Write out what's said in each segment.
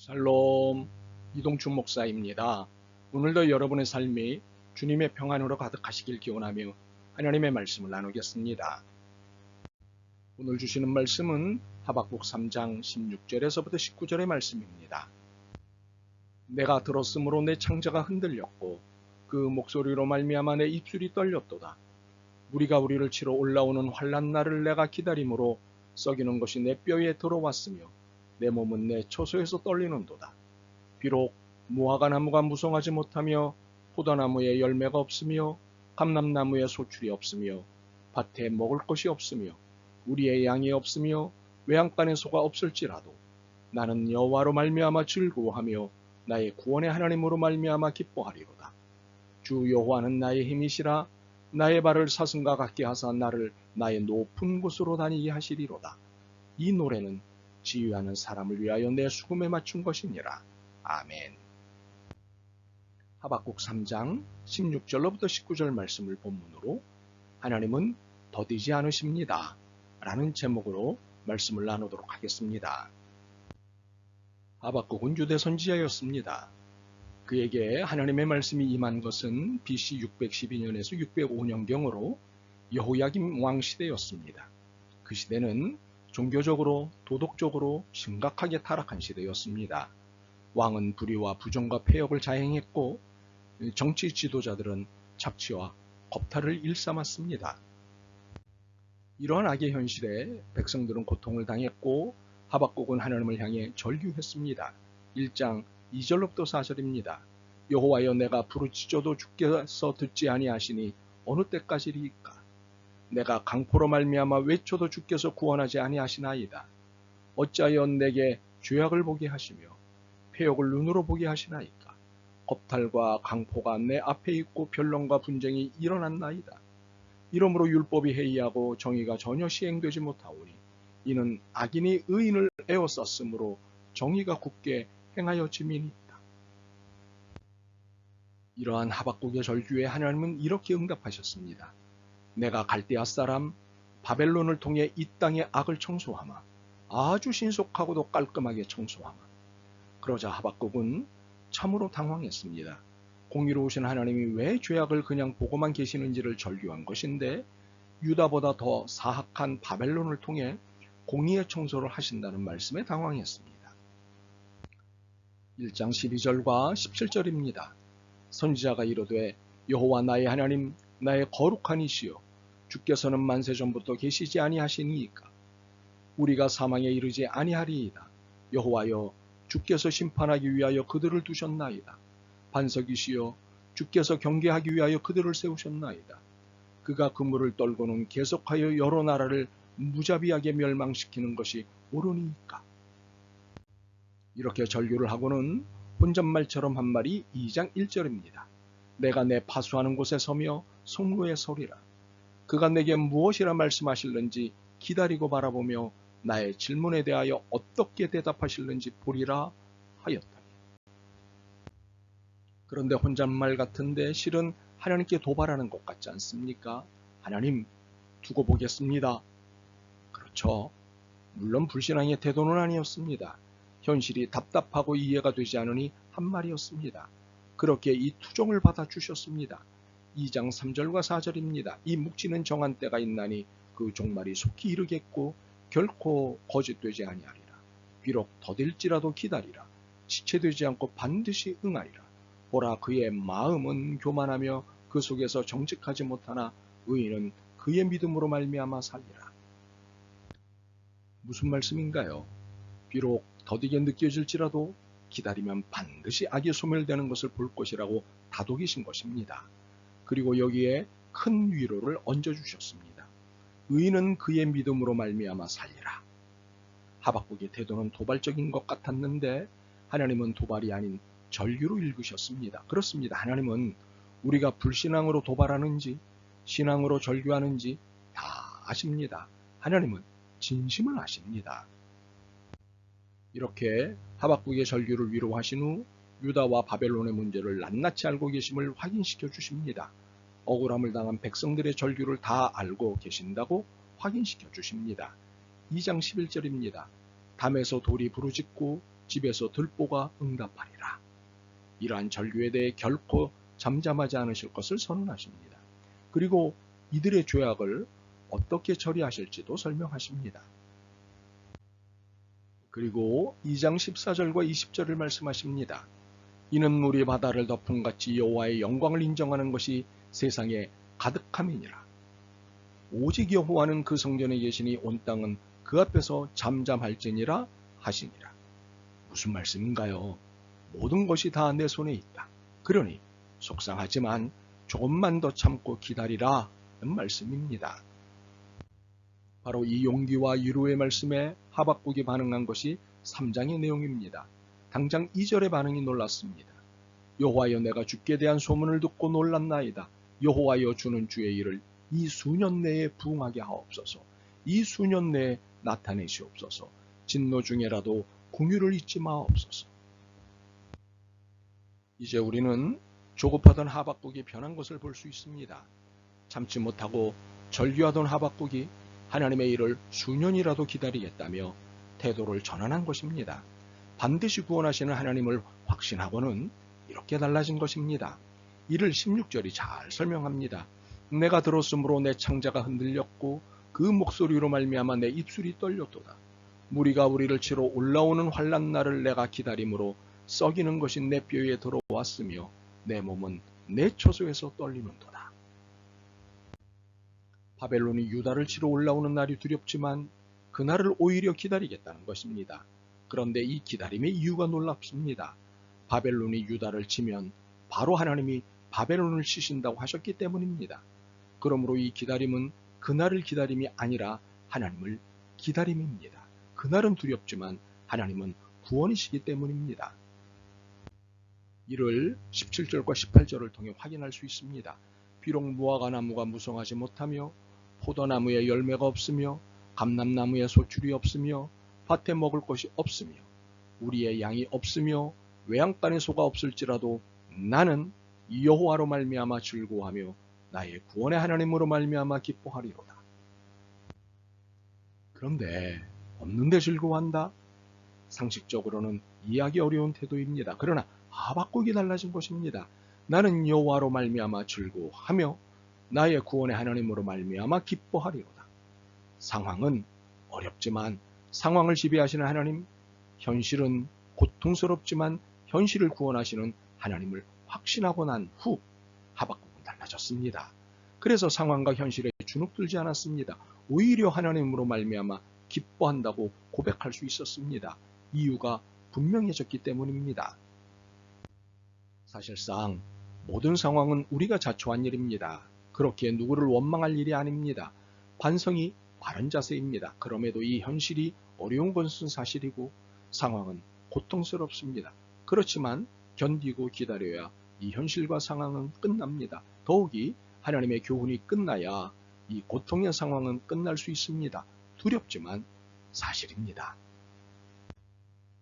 샬롬, 이동춘 목사입니다. 오늘도 여러분의 삶이 주님의 평안으로 가득하시길 기원하며 하나님의 말씀을 나누겠습니다. 오늘 주시는 말씀은 하박국 3장 16절에서부터 19절의 말씀입니다. 내가 들었으므로 내 창자가 흔들렸고 그 목소리로 말미암아 내 입술이 떨렸도다. 무리가 우리를 치러 올라오는 환난 날을 내가 기다림으로 썩이는 것이 내 뼈에 들어왔으며 내 몸은 내 처소에서 떨리는도다. 비록 무화과 나무가 무성하지 못하며 포도나무에 열매가 없으며 감람나무에 소출이 없으며 밭에 먹을 것이 없으며 우리의 양이 없으며 외양간에 소가 없을지라도 나는 여호와로 말미암아 즐거워하며 나의 구원의 하나님으로 말미암아 기뻐하리로다. 주 여호와는 나의 힘이시라. 나의 발을 사슴과 같게 하사 나를 나의 높은 곳으로 다니게 하시리로다. 이 노래는 지휘하는 사람을 위하여 내 수금에 맞춘 것이니라. 아멘. 하박국 3장 16절로부터 19절 말씀을 본문으로 하나님은 더디지 않으십니다 라는 제목으로 말씀을 나누도록 하겠습니다. 하박국은 유대 선지자였습니다. 그에게 하나님의 말씀이 임한 것은 BC 612년에서 605년경으로 여호야김 왕 시대였습니다. 그 시대는 종교적으로 도덕적으로 심각하게 타락한 시대였습니다. 왕은 불의와 부정과 폐역을 자행했고 정치 지도자들은 착취와 겁탈을 일삼았습니다. 이러한 악의 현실에 백성들은 고통을 당했고 하박국은 하나님을 향해 절규했습니다. 1장 2절로부터 4절입니다. 여호와여, 내가 부르짖어도 주께서 듣지 아니하시니 어느 때까지리이까? 내가 강포로 말미암아 외쳐도 주께서 구원하지 아니하시나이다. 어찌하여 내게 죄악을 보게 하시며 폐역을 눈으로 보게 하시나이까? 겁탈과 강포가 내 앞에 있고 변론과 분쟁이 일어났나이다. 이러므로 율법이 해이하고 정의가 전혀 시행되지 못하오니 이는 악인이 의인을 에워쌌으므로 정의가 굳게 행하여 지민이다. 이러한 하박국의 절규에 하나님은 이렇게 응답하셨습니다. 내가 갈대아 사람 바벨론을 통해 이 땅의 악을 청소하마, 아주 신속하고도 깔끔하게 청소하마. 그러자 하박국은 참으로 당황했습니다. 공의로우신 하나님이 왜 죄악을 그냥 보고만 계시는지를 절규한 것인데 유다보다 더 사악한 바벨론을 통해 공의의 청소를 하신다는 말씀에 당황했습니다. 1장 12절과 17절입니다. 선지자가 이르되 여호와 나의 하나님, 나의 거룩한 이시여, 주께서는 만세전부터 계시지 아니하시니이까? 우리가 사망에 이르지 아니하리이다. 여호와여, 주께서 심판하기 위하여 그들을 두셨나이다. 반석이시여, 주께서 경계하기 위하여 그들을 세우셨나이다. 그가 그물을 떨고는 계속하여 여러 나라를 무자비하게 멸망시키는 것이 옳으니이까? 이렇게 절규를 하고는 혼잣말처럼 한 말이 2장 1절입니다. 내가 내 파수하는 곳에 서며 성로에 서리라. 그가 내게 무엇이라 말씀하실는지 기다리고 바라보며 나의 질문에 대하여 어떻게 대답하실는지 보리라 하였다. 그런데 혼잣말 같은데 실은 하나님께 도발하는 것 같지 않습니까? 하나님, 두고 보겠습니다. 그렇죠. 물론 불신앙의 태도는 아니었습니다. 현실이 답답하고 이해가 되지 않으니 한 말이었습니다. 그렇게 이 투정을 받아주셨습니다. 2장 3절과 4절입니다. 이 묵지는 정한 때가 있나니 그 종말이 속히 이르겠고 결코 거짓되지 아니하리라. 비록 더딜지라도 기다리라. 지체되지 않고 반드시 응하리라. 보라, 그의 마음은 교만하며 그 속에서 정직하지 못하나 의인은 그의 믿음으로 말미암아 살리라. 무슨 말씀인가요? 비록 더디게 느껴질지라도 기다리면 반드시 악이 소멸되는 것을 볼 것이라고 다독이신 것입니다. 그리고 여기에 큰 위로를 얹어주셨습니다. 의인은 그의 믿음으로 말미암아 살리라. 하박국의 태도는 도발적인 것 같았는데 하나님은 도발이 아닌 절규로 읽으셨습니다. 그렇습니다. 하나님은 우리가 불신앙으로 도발하는지 신앙으로 절규하는지 다 아십니다. 하나님은 진심을 아십니다. 이렇게 하박국의 절규를 위로하신 후 유다와 바벨론의 문제를 낱낱이 알고 계심을 확인시켜 주십니다. 억울함을 당한 백성들의 절규를 다 알고 계신다고 확인시켜 주십니다. 2장 11절입니다. 담에서 돌이 부르짖고 집에서 들보가 응답하리라. 이러한 절규에 대해 결코 잠잠하지 않으실 것을 선언하십니다. 그리고 이들의 죄악을 어떻게 처리하실지도 설명하십니다. 그리고 2장 14절과 20절을 말씀하십니다. 이는 물이 바다를 덮은 같이 여호와의 영광을 인정하는 것이 세상에 가득함이니라. 오직 여호와는 그 성전에 계시니 온 땅은 그 앞에서 잠잠할지니라 하시니라. 무슨 말씀인가요? 모든 것이 다 내 손에 있다. 그러니 속상하지만 조금만 더 참고 기다리라 는 말씀입니다. 바로 이 용기와 위로의 말씀에 하박국이 반응한 것이 3장의 내용입니다. 당장 2절의 반응이 놀랐습니다. 여호와여, 내가 주께 대한 소문을 듣고 놀랐나이다. 여호와여, 주는 주의 일을 이 수년 내에 부응하게 하옵소서. 이 수년 내에 나타내시옵소서. 진노 중에라도 긍휼을 잊지 마옵소서. 이제 우리는 조급하던 하박국이 변한 것을 볼 수 있습니다. 참지 못하고 절규하던 하박국이 하나님의 일을 수년이라도 기다리겠다며 태도를 전환한 것입니다. 반드시 구원하시는 하나님을 확신하고는 이렇게 달라진 것입니다. 이를 16절이 잘 설명합니다. 내가 들었으므로 내 창자가 흔들렸고 그 목소리로 말미암아 내 입술이 떨렸도다. 무리가 우리를 치러 올라오는 환난 날을 내가 기다림으로 썩이는 것이 내 뼈에 들어왔으며 내 몸은 내 처소에서 떨리는도다. 바벨론이 유다를 치러 올라오는 날이 두렵지만 그날을 오히려 기다리겠다는 것입니다. 그런데 이 기다림의 이유가 놀랍습니다. 바벨론이 유다를 치면 바로 하나님이 바벨론을 치신다고 하셨기 때문입니다. 그러므로 이 기다림은 그날을 기다림이 아니라 하나님을 기다림입니다. 그날은 두렵지만 하나님은 구원이시기 때문입니다. 이를 17절과 18절을 통해 확인할 수 있습니다. 비록 무화과 나무가 무성하지 못하며 포도나무에 열매가 없으며 감람나무에 소출이 없으며 밭에 먹을 것이 없으며 우리의 양이 없으며 외양간에 소가 없을지라도 나는 여호와로 말미암아 즐거워하며 나의 구원의 하나님으로 말미암아 기뻐하리로다. 그런데 없는데 즐거워한다? 상식적으로는 이해하기 어려운 태도입니다. 그러나 하박국이 달라진 것입니다. 나는 여호와로 말미암아 즐거워하며 나의 구원의 하나님으로 말미암아 기뻐하리로다. 상황은 어렵지만 상황을 지배하시는 하나님, 현실은 고통스럽지만 현실을 구원하시는 하나님을 확신하고 난 후 하박국은 달라졌습니다. 그래서 상황과 현실에 주눅들지 않았습니다. 오히려 하나님으로 말미암아 기뻐한다고 고백할 수 있었습니다. 이유가 분명해졌기 때문입니다. 사실상 모든 상황은 우리가 자초한 일입니다. 그렇게 누구를 원망할 일이 아닙니다. 반성이 바른 자세입니다. 그럼에도 이 현실이 어려운 것은 사실이고 상황은 고통스럽습니다. 그렇지만 견디고 기다려야 이 현실과 상황은 끝납니다. 더욱이 하나님의 교훈이 끝나야 이 고통의 상황은 끝날 수 있습니다. 두렵지만 사실입니다.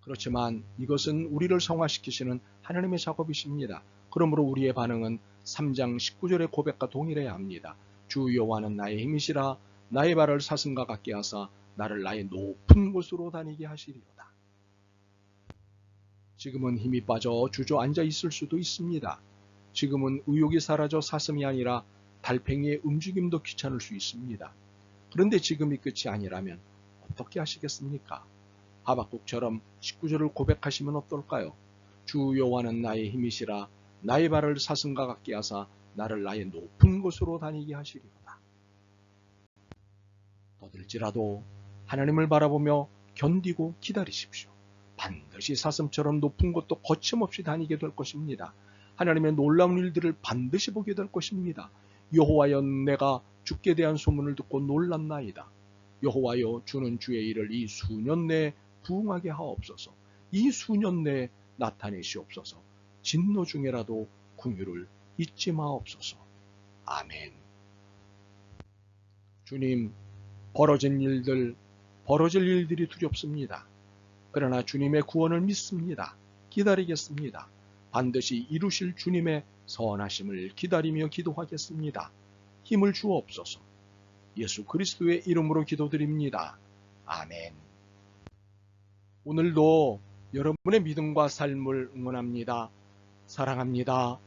그렇지만 이것은 우리를 성화시키시는 하나님의 작업이십니다. 그러므로 우리의 반응은 3장 19절의 고백과 동일해야 합니다. 주 여호와는 나의 힘이시라. 나의 발을 사슴과 같게 하사 나를 나의 높은 곳으로 다니게 하시리로다. 지금은 힘이 빠져 주저앉아 있을 수도 있습니다. 지금은 의욕이 사라져 사슴이 아니라 달팽이의 움직임도 귀찮을 수 있습니다. 그런데 지금이 끝이 아니라면 어떻게 하시겠습니까? 하박국처럼 19절을 고백하시면 어떨까요? 주 여호와는 나의 힘이시라. 나의 발을 사슴과 같게 하사 나를 나의 높은 곳으로 다니게 하시리로다. 더딜지라도 하나님을 바라보며 견디고 기다리십시오. 반드시 사슴처럼 높은 곳도 거침없이 다니게 될 것입니다. 하나님의 놀라운 일들을 반드시 보게 될 것입니다. 여호와여, 내가 주께 대한 소문을 듣고 놀랐나이다. 여호와여, 주는 주의 일을 이 수년 내에 부응하게 하옵소서. 이 수년 내에 나타내시옵소서. 진노 중에라도 긍휼을 잊지 마옵소서. 아멘. 주님, 벌어질 일들이 두렵습니다. 그러나 주님의 구원을 믿습니다. 기다리겠습니다. 반드시 이루실 주님의 선하심을 기다리며 기도하겠습니다. 힘을 주옵소서. 예수 그리스도의 이름으로 기도드립니다. 아멘. 오늘도 여러분의 믿음과 삶을 응원합니다. 사랑합니다.